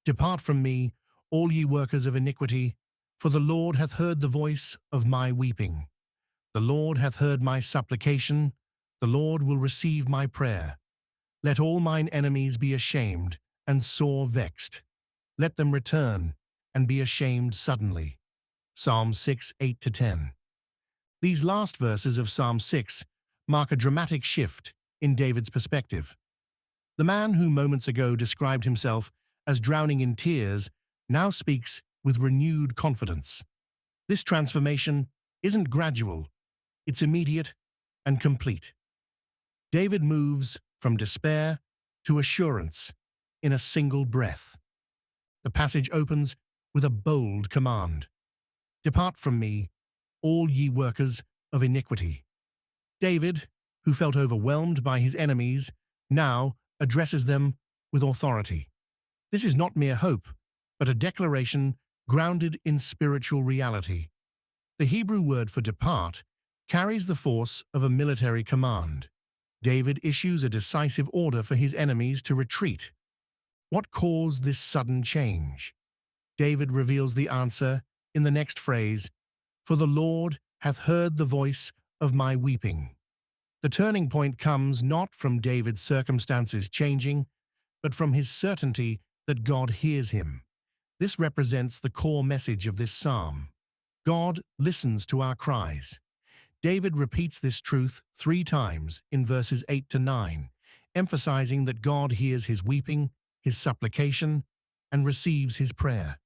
Depart from me, all ye workers of iniquity, for the Lord hath heard the voice of my weeping. The Lord hath heard my supplication, the Lord will receive my prayer. Let all mine enemies be ashamed and sore vexed. Let them return and be ashamed suddenly. Psalm 6, 8-10. These last verses of Psalm 6 mark a dramatic shift in David's perspective. The man who moments ago described himself as drowning in tears now speaks with renewed confidence. This transformation isn't gradual, it's immediate and complete. David moves from despair to assurance in a single breath. The passage opens with a bold command. Depart from me, all ye workers of iniquity. David, who felt overwhelmed by his enemies, now addresses them with authority. This is not mere hope, but a declaration grounded in spiritual reality. The Hebrew word for depart carries the force of a military command. David issues a decisive order for his enemies to retreat. What caused this sudden change? David reveals the answer in the next phrase, "For the Lord hath heard the voice of my weeping." The turning point comes not from David's circumstances changing, but from his certainty that God hears him. This represents the core message of this psalm. God listens to our cries. David repeats this truth 3 times in verses 8-9, emphasizing that God hears his weeping, his supplication, and receives his prayer.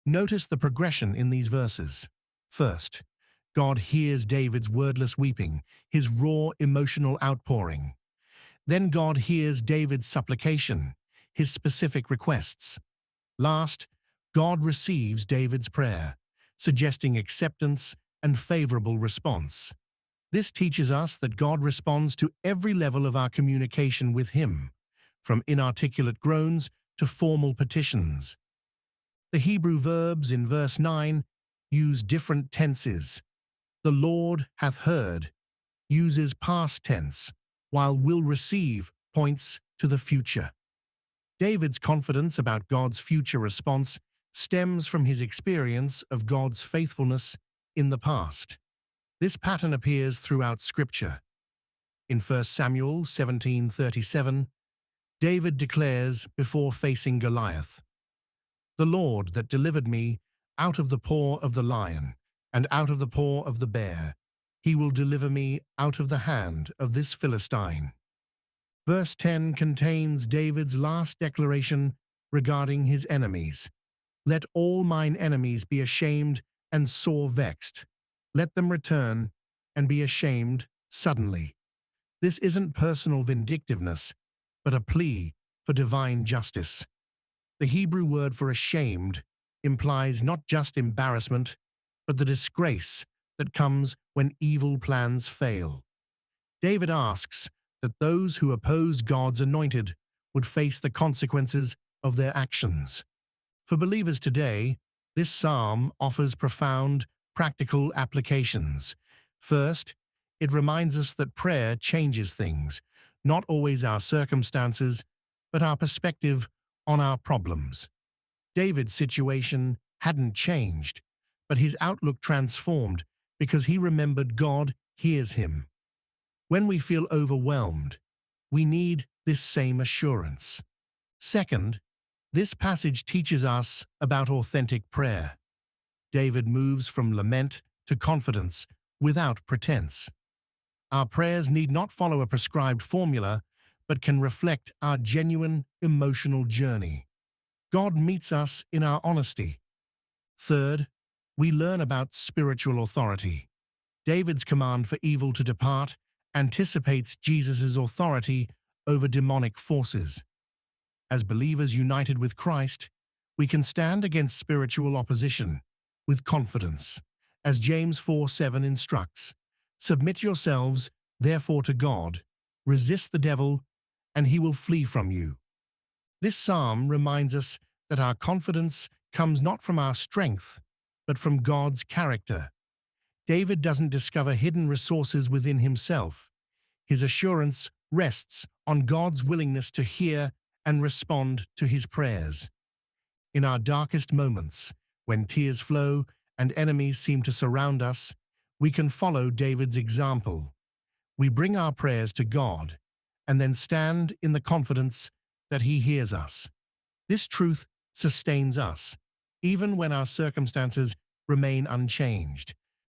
Notice the progression in these verses. First, God hears David's wordless weeping, his raw emotional outpouring. Then God hears David's supplication, his specific requests. Last, God receives David's prayer, suggesting acceptance and favorable response. This teaches us that God responds to every level of our communication with Him, from inarticulate groans to formal petitions. The Hebrew verbs in verse 9 use different tenses. The Lord hath heard uses past tense, while will receive points to the future. David's confidence about God's future response stems from his experience of God's faithfulness in the past. This pattern appears throughout Scripture. In 1 Samuel 17:37, David declares before facing Goliath, "The Lord that delivered me out of the paw of the lion and out of the paw of the bear, he will deliver me out of the hand of this Philistine." Verse 10 contains David's last declaration regarding his enemies. "Let all mine enemies be ashamed and sore vexed. Let them return and be ashamed suddenly." This isn't personal vindictiveness, but a plea for divine justice. The Hebrew word for ashamed implies not just embarrassment, but the disgrace that comes when evil plans fail. David asks that those who oppose God's anointed would face the consequences of their actions. For believers today, this psalm offers profound, practical applications. First, it reminds us that prayer changes things, not always our circumstances, but our perspective on our problems. David's situation hadn't changed, but his outlook transformed because he remembered God hears him. When we feel overwhelmed, we need this same assurance. Second, this passage teaches us about authentic prayer. David moves from lament to confidence without pretense. Our prayers need not follow a prescribed formula, but can reflect our genuine emotional journey. God meets us in our honesty. Third, we learn about spiritual authority. David's command for evil to depart anticipates Jesus' authority over demonic forces. As believers united with Christ, we can stand against spiritual opposition with confidence. As James 4:7 instructs, "Submit yourselves, therefore, to God, resist the devil, and he will flee from you." This psalm reminds us that our confidence comes not from our strength, but from God's character. David doesn't discover hidden resources within himself. His assurance rests on God's willingness to hear and respond to his prayers. In our darkest moments, when tears flow and enemies seem to surround us, we can follow David's example. We bring our prayers to God and then stand in the confidence that He hears us. This truth sustains us, even when our circumstances remain unchanged.